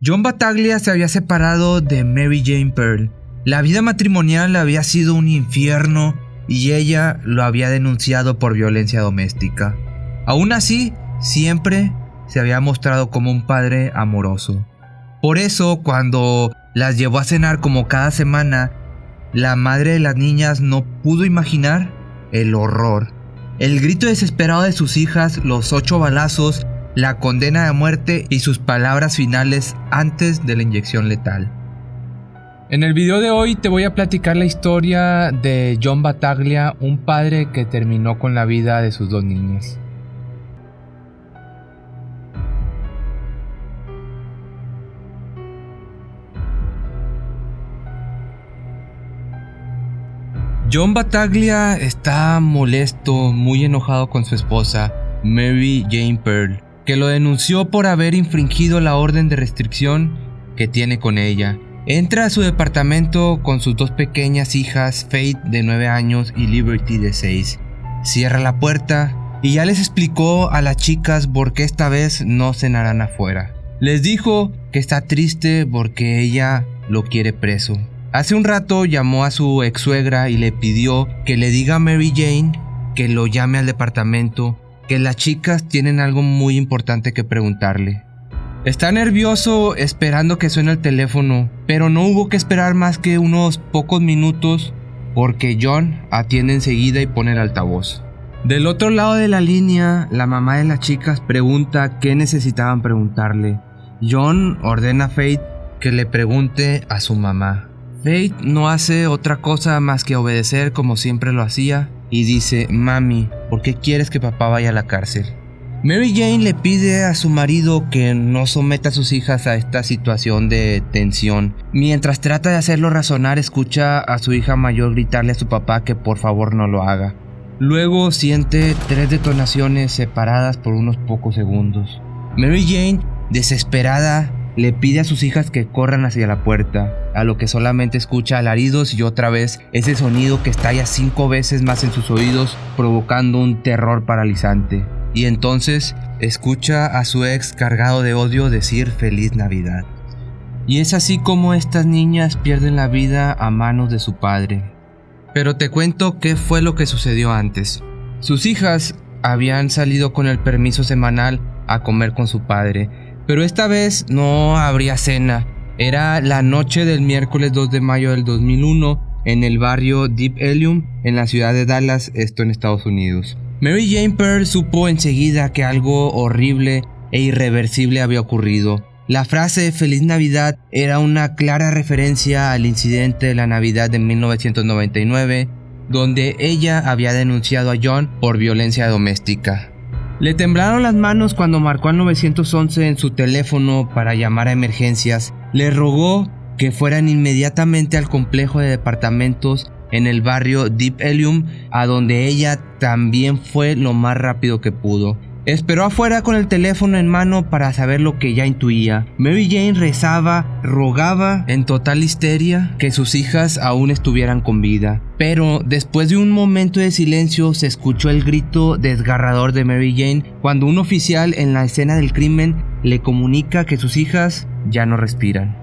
John Battaglia se había separado de Mary Jane Pearl. La vida matrimonial había sido un infierno y ella lo había denunciado por violencia doméstica. Aún así, siempre se había mostrado como un padre amoroso. Por eso, cuando las llevó a cenar como cada semana, la madre de las niñas no pudo imaginar el horror. El grito desesperado de sus hijas, los 8 balazos, la condena de muerte y sus palabras finales antes de la inyección letal. En el video de hoy te voy a platicar la historia de John Battaglia, un padre que terminó con la vida de sus 2 niñas. John Battaglia está molesto, muy enojado con su esposa, Mary Jane Pearl, que lo denunció por haber infringido la orden de restricción que tiene con ella. Entra a su departamento con sus 2 pequeñas hijas, Faith de 9 años y Liberty de 6. Cierra la puerta y ya les explicó a las chicas por qué esta vez no cenarán afuera. Les dijo que está triste porque ella lo quiere preso. Hace un rato llamó a su ex suegra y le pidió que le diga a Mary Jane que lo llame al departamento, que las chicas tienen algo muy importante que preguntarle. Está nervioso esperando que suene el teléfono, pero no hubo que esperar más que unos pocos minutos porque John atiende enseguida y pone el altavoz. Del otro lado de la línea, la mamá de las chicas pregunta qué necesitaban preguntarle. John ordena a Faith que le pregunte a su mamá. Faith no hace otra cosa más que obedecer como siempre lo hacía y dice: Mami, ¿por qué quieres que papá vaya a la cárcel? Mary Jane le pide a su marido que no someta a sus hijas a esta situación de tensión. Mientras trata de hacerlo razonar, escucha a su hija mayor gritarle a su papá que por favor no lo haga. Luego siente 3 detonaciones separadas por unos pocos segundos. Mary Jane, desesperada, le pide a sus hijas que corran hacia la puerta, a lo que solamente escucha alaridos y otra vez ese sonido que estalla 5 veces más en sus oídos, provocando un terror paralizante. Y entonces escucha a su ex cargado de odio decir Feliz Navidad. Y es así como estas niñas pierden la vida a manos de su padre. Pero te cuento qué fue lo que sucedió antes. Sus hijas habían salido con el permiso semanal a comer con su padre, pero esta vez no habría cena. Era la noche del miércoles 2 de mayo del 2001 en el barrio Deep Ellum, en la ciudad de Dallas, esto en Estados Unidos. Mary Jane Pearl supo enseguida que algo horrible e irreversible había ocurrido. La frase Feliz Navidad era una clara referencia al incidente de la Navidad de 1999, donde ella había denunciado a John por violencia doméstica. Le temblaron las manos cuando marcó al 911 en su teléfono para llamar a emergencias. Le rogó que fueran inmediatamente al complejo de departamentos en el barrio Deep Ellum, a donde ella también fue lo más rápido que pudo. Esperó afuera con el teléfono en mano para saber lo que ya intuía. Mary Jane rezaba, rogaba en total histeria que sus hijas aún estuvieran con vida. Pero después de un momento de silencio se escuchó el grito desgarrador de Mary Jane cuando un oficial en la escena del crimen le comunica que sus hijas ya no respiran.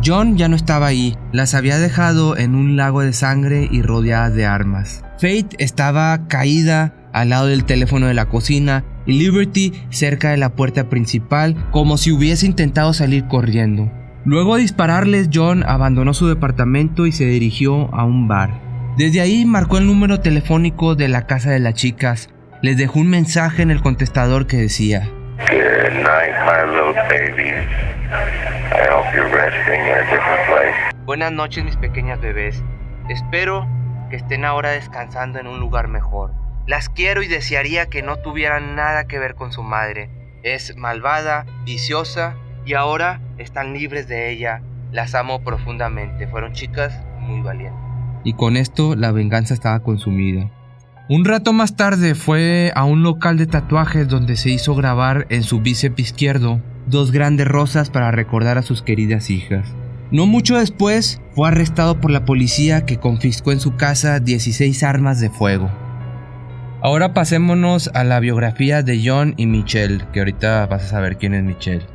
John ya no estaba ahí, las había dejado en un lago de sangre y rodeadas de armas. Faith estaba caída al lado del teléfono de la cocina y Liberty cerca de la puerta principal, como si hubiese intentado salir corriendo. Luego de dispararles, John abandonó su departamento y se dirigió a un bar. Desde ahí marcó el número telefónico de la casa de las chicas. Les dejó un mensaje en el contestador que decía: Good night, my little babies. I hope you're resting in a different place. Buenas noches, mis pequeñas bebés. Espero que estén ahora descansando en un lugar mejor. Las quiero y desearía que no tuvieran nada que ver con su madre. Es malvada, viciosa y ahora están libres de ella. Las amo profundamente. Fueron chicas muy valientes. Y con esto la venganza estaba consumida. Un rato más tarde fue a un local de tatuajes donde se hizo grabar en su bíceps izquierdo 2 grandes rosas para recordar a sus queridas hijas. No mucho después fue arrestado por la policía, que confiscó en su casa 16 armas de fuego. Ahora pasémonos a la biografía de John y Michelle, que ahorita vas a saber quién es Michelle.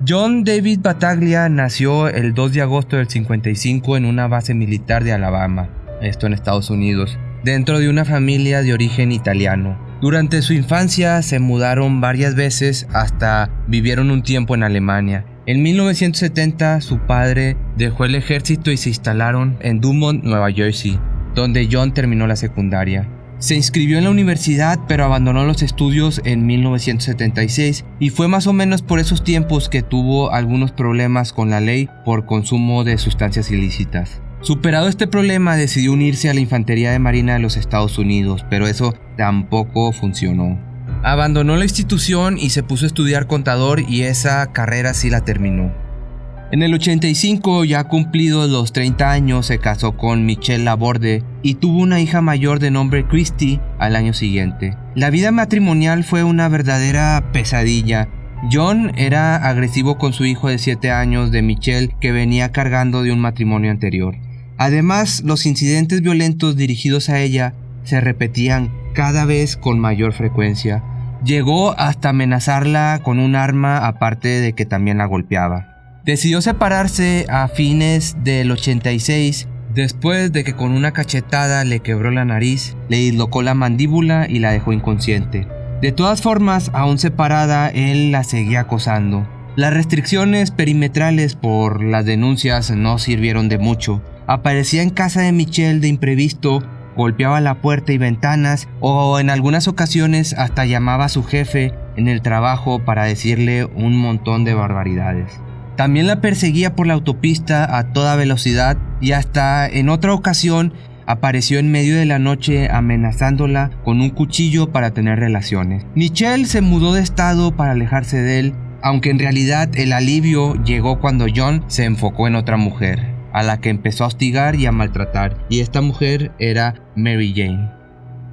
John David Battaglia nació el 2 de agosto del 55 en una base militar de Alabama, esto en Estados Unidos, dentro de una familia de origen italiano. Durante su infancia se mudaron varias veces hasta vivieron un tiempo en Alemania. En 1970 su padre dejó el ejército y se instalaron en Dumont, Nueva Jersey, donde John terminó la secundaria. Se inscribió en la universidad pero abandonó los estudios en 1976 y fue más o menos por esos tiempos que tuvo algunos problemas con la ley por consumo de sustancias ilícitas. Superado este problema decidió unirse a la Infantería de Marina de los Estados Unidos, pero eso tampoco funcionó. Abandonó la institución y se puso a estudiar contador y esa carrera sí la terminó. En el 85, ya cumplidos los 30 años, se casó con Michelle Laborde y tuvo una hija mayor de nombre Christy al año siguiente. La vida matrimonial fue una verdadera pesadilla. John era agresivo con su hijo de 7 años de Michelle que venía cargando de un matrimonio anterior. Además, los incidentes violentos dirigidos a ella se repetían cada vez con mayor frecuencia. Llegó hasta amenazarla con un arma, aparte de que también la golpeaba. Decidió separarse a fines del 86 después de que con una cachetada le quebró la nariz, le dislocó la mandíbula y la dejó inconsciente. De todas formas, aún separada, él la seguía acosando. Las restricciones perimetrales por las denuncias no sirvieron de mucho. Aparecía en casa de Michelle de imprevisto, golpeaba la puerta y ventanas o en algunas ocasiones hasta llamaba a su jefe en el trabajo para decirle un montón de barbaridades. También la perseguía por la autopista a toda velocidad y hasta en otra ocasión apareció en medio de la noche amenazándola con un cuchillo para tener relaciones. Michelle se mudó de estado para alejarse de él, aunque en realidad el alivio llegó cuando John se enfocó en otra mujer, a la que empezó a hostigar y a maltratar, y esta mujer era Mary Jane.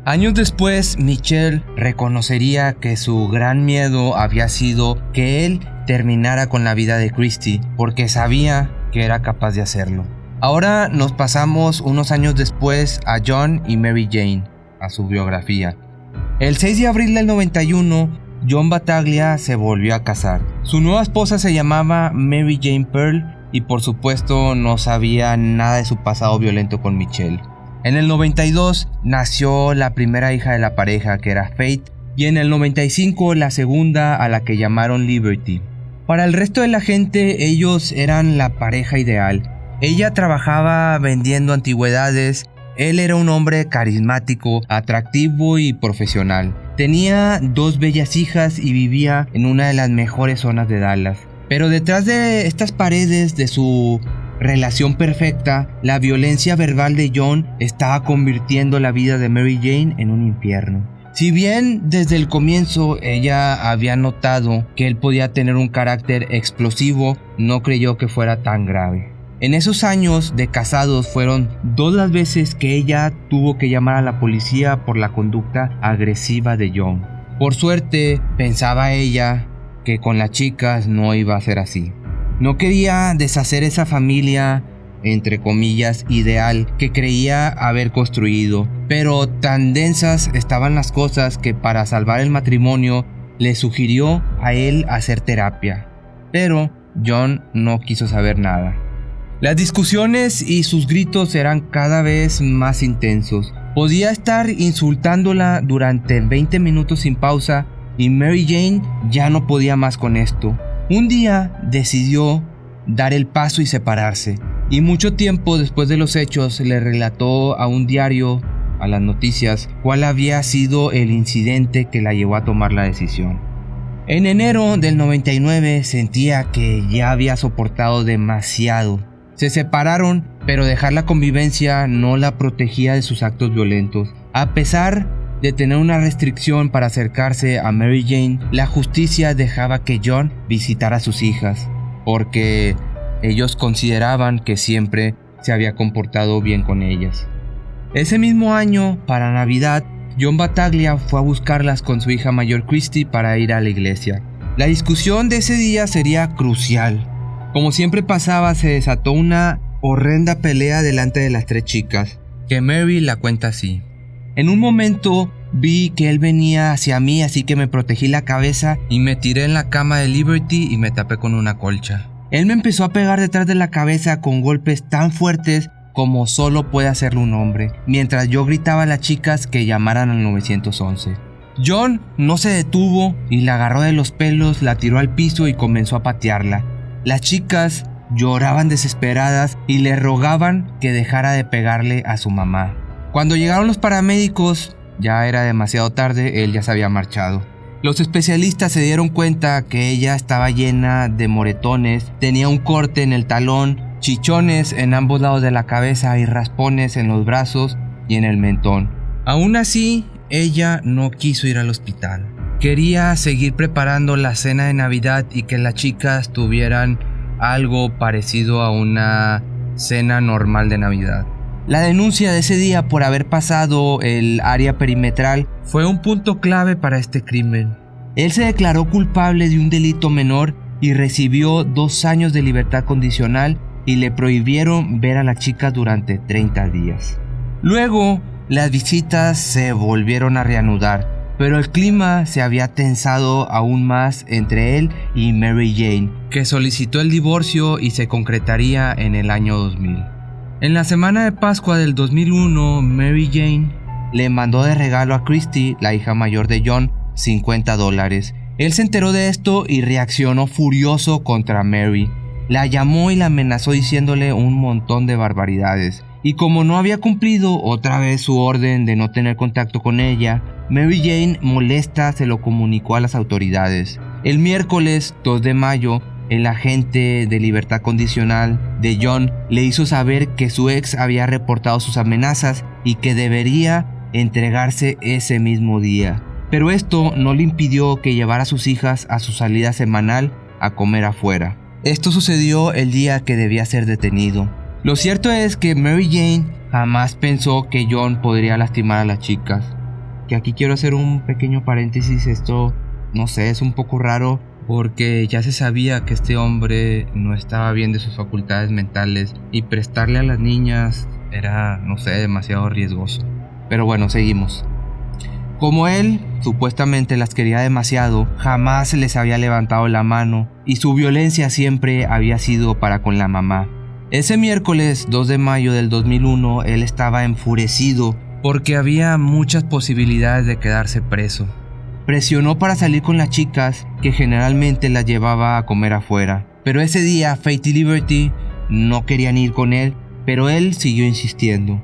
Años después, Michelle reconocería que su gran miedo había sido que él terminara con la vida de Christy, porque sabía que era capaz de hacerlo. Ahora nos pasamos unos años después a John y Mary Jane, a su biografía. El 6 de abril del 91, John Battaglia se volvió a casar. Su nueva esposa se llamaba Mary Jane Pearl y por supuesto no sabía nada de su pasado violento con Michelle. En el 92 nació la primera hija de la pareja, que era Faith, y en el 95 la segunda, a la que llamaron Liberty. Para el resto de la gente, ellos eran la pareja ideal. Ella trabajaba vendiendo antigüedades, él era un hombre carismático, atractivo y profesional. Tenía 2 bellas hijas y vivía en una de las mejores zonas de Dallas. Pero detrás de estas paredes de su relación perfecta, la violencia verbal de John estaba convirtiendo la vida de Mary Jane en un infierno. Si bien desde el comienzo ella había notado que él podía tener un carácter explosivo, no creyó que fuera tan grave. En esos años de casados fueron 2 las veces que ella tuvo que llamar a la policía por la conducta agresiva de John. Por suerte, pensaba ella que con las chicas no iba a ser así. No quería deshacer esa familia, entre comillas, ideal que creía haber construido, pero tan densas estaban las cosas que para salvar el matrimonio le sugirió a él hacer terapia. Pero John no quiso saber nada. Las discusiones y sus gritos eran cada vez más intensos. Podía estar insultándola durante 20 minutos sin pausa y Mary Jane ya no podía más con esto. Un día decidió dar el paso y separarse, y mucho tiempo después de los hechos le relató a un diario, a las noticias, cuál había sido el incidente que la llevó a tomar la decisión. En enero del 99 sentía que ya había soportado demasiado. Se separaron, pero dejar la convivencia no la protegía de sus actos violentos. A pesar de tener una restricción para acercarse a Mary Jane, la justicia dejaba que John visitara a sus hijas, porque ellos consideraban que siempre se había comportado bien con ellas. Ese mismo año, para Navidad, John Battaglia fue a buscarlas con su hija mayor Christy para ir a la iglesia. La discusión de ese día sería crucial. Como siempre pasaba, se desató una horrenda pelea delante de las 3 chicas, que Mary la cuenta así. En un momento, Vi que él venía hacia mí, así que me protegí la cabeza y me tiré en la cama de Liberty y me tapé con una colcha. Él me empezó a pegar detrás de la cabeza con golpes tan fuertes como solo puede hacerlo un hombre, mientras yo gritaba a las chicas que llamaran al 911. John no se detuvo y la agarró de los pelos, la tiró al piso y comenzó a patearla. Las chicas lloraban desesperadas y le rogaban que dejara de pegarle a su mamá. Cuando llegaron los paramédicos, ya era demasiado tarde, él ya se había marchado. Los especialistas se dieron cuenta que ella estaba llena de moretones, tenía un corte en el talón, chichones en ambos lados de la cabeza y raspones en los brazos y en el mentón. Aún así, ella no quiso ir al hospital. Quería seguir preparando la cena de Navidad y que las chicas tuvieran algo parecido a una cena normal de Navidad. La denuncia de ese día por haber pasado el área perimetral fue un punto clave para este crimen. Él se declaró culpable de un delito menor y recibió 2 años de libertad condicional y le prohibieron ver a la chica durante 30 días. Luego, las visitas se volvieron a reanudar, pero el clima se había tensado aún más entre él y Mary Jane, que solicitó el divorcio y se concretaría en el año 2000. En la semana de Pascua del 2001, Mary Jane le mandó de regalo a Christy, la hija mayor de John, $50. Él se enteró de esto y reaccionó furioso contra Mary. La llamó y la amenazó diciéndole un montón de barbaridades. Y como no había cumplido otra vez su orden de no tener contacto con ella, Mary Jane, molesta, se lo comunicó a las autoridades. El miércoles 2 de mayo, el agente de libertad condicional de John le hizo saber que su ex había reportado sus amenazas y que debería entregarse ese mismo día. Pero esto no le impidió que llevara a sus hijas a su salida semanal a comer afuera. Esto sucedió el día que debía ser detenido. Lo cierto es que Mary Jane jamás pensó que John podría lastimar a las chicas. Que aquí quiero hacer un pequeño paréntesis, esto no sé, es un poco raro porque ya se sabía que este hombre no estaba bien de sus facultades mentales y prestarle a las niñas era, no sé, demasiado riesgoso. Pero bueno, seguimos. Como él supuestamente las quería demasiado, jamás les había levantado la mano y su violencia siempre había sido para con la mamá. Ese miércoles 2 de mayo del 2001 él estaba enfurecido porque había muchas posibilidades de quedarse preso. Presionó para salir con las chicas, que generalmente las llevaba a comer afuera. Pero ese día Faith y Liberty no querían ir con él, pero él siguió insistiendo.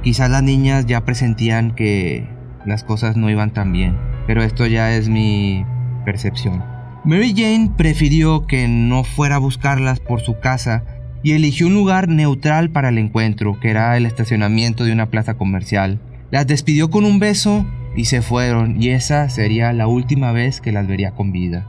Quizás las niñas ya presentían que las cosas no iban tan bien, pero esto ya es mi percepción. Mary Jane prefirió que no fuera a buscarlas por su casa y eligió un lugar neutral para el encuentro, que era el estacionamiento de una plaza comercial. Las despidió con un beso y se fueron, y esa sería la última vez que las vería con vida.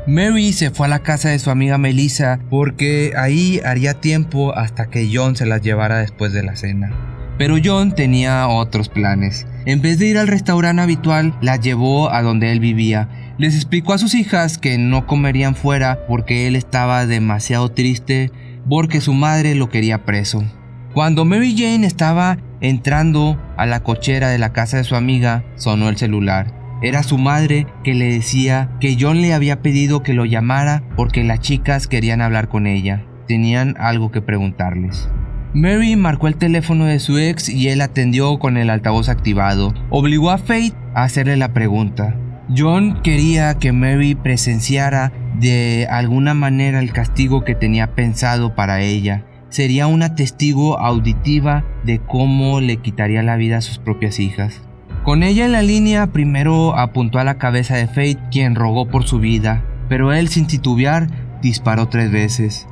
Mary se fue a la casa de su amiga Melissa porque ahí haría tiempo hasta que John se las llevara después de la cena. Pero John tenía otros planes. En vez de ir al restaurante habitual, las llevó a donde él vivía. Les explicó a sus hijas que no comerían fuera porque él estaba demasiado triste porque su madre lo quería preso. Cuando Mary Jane estaba entrando a la cochera de la casa de su amiga, sonó el celular. Era su madre que le decía que John le había pedido que lo llamara porque las chicas querían hablar con ella. Tenían algo que preguntarles. Mary marcó el teléfono de su ex y él atendió con el altavoz activado. Obligó a Faith a hacerle la pregunta. John quería que Mary presenciara de alguna manera el castigo que tenía pensado para ella. Sería una testigo auditiva de cómo le quitaría la vida a sus propias hijas. Con ella en la línea, primero apuntó a la cabeza de Faith, quien rogó por su vida, pero él sin titubear disparó 3 veces.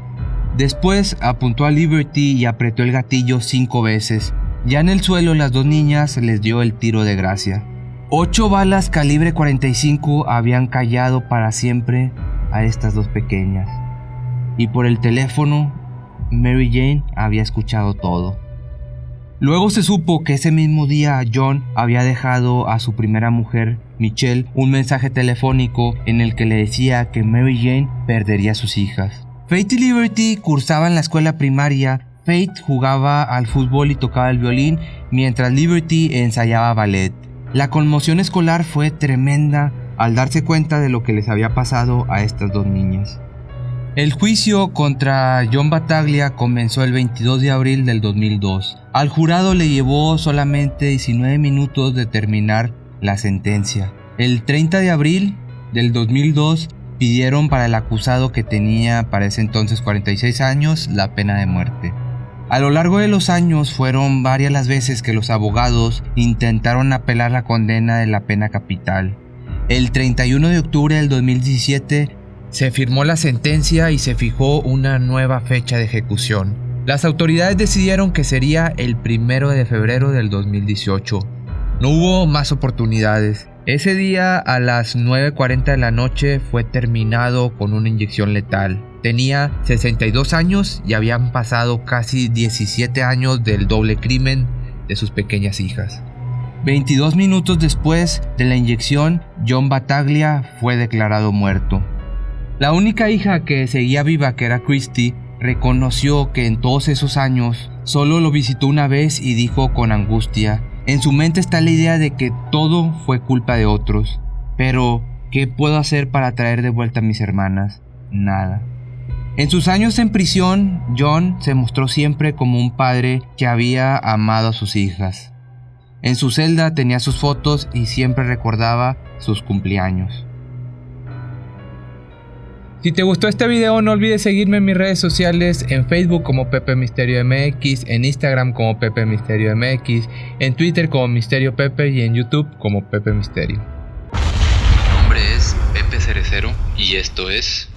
Después apuntó a Liberty y apretó el gatillo 5 veces. Ya en el suelo, las 2 niñas les dio el tiro de gracia. 8 balas calibre 45 habían callado para siempre a estas 2 pequeñas. Y por el teléfono, Mary Jane había escuchado todo. Luego se supo que ese mismo día John había dejado a su primera mujer, Michelle, un mensaje telefónico en el que le decía que Mary Jane perdería a sus hijas. Faith y Liberty cursaban la escuela primaria. Faith jugaba al fútbol y tocaba el violín, mientras Liberty ensayaba ballet. La conmoción escolar fue tremenda al darse cuenta de lo que les había pasado a estas dos niñas. El juicio contra John Battaglia comenzó el 22 de abril del 2002. Al jurado le llevó solamente 19 minutos determinar la sentencia. El 30 de abril del 2002 pidieron para el acusado, que tenía para ese entonces 46 años, la pena de muerte. A lo largo de los años fueron varias las veces que los abogados intentaron apelar la condena de la pena capital. El 31 de octubre del 2017 se firmó la sentencia y se fijó una nueva fecha de ejecución. Las autoridades decidieron que sería el 1 de febrero del 2018. No hubo más oportunidades. Ese día a las 9:40 de la noche fue terminado con una inyección letal. Tenía 62 años y habían pasado casi 17 años del doble crimen de sus pequeñas hijas. 22 minutos después de la inyección, John Battaglia fue declarado muerto. La única hija que seguía viva, que era Christy, reconoció que en todos esos años solo lo visitó una vez y dijo con angustia: en su mente está la idea de que todo fue culpa de otros. Pero, ¿qué puedo hacer para traer de vuelta a mis hermanas? Nada. En sus años en prisión, John se mostró siempre como un padre que había amado a sus hijas. En su celda tenía sus fotos y siempre recordaba sus cumpleaños. Si te gustó este video, no olvides seguirme en mis redes sociales, en Facebook como Pepe Misterio MX, en Instagram como Pepe Misterio MX, en Twitter como Misterio Pepe y en YouTube como Pepe Misterio. Mi nombre es Pepe Cerecero y esto es...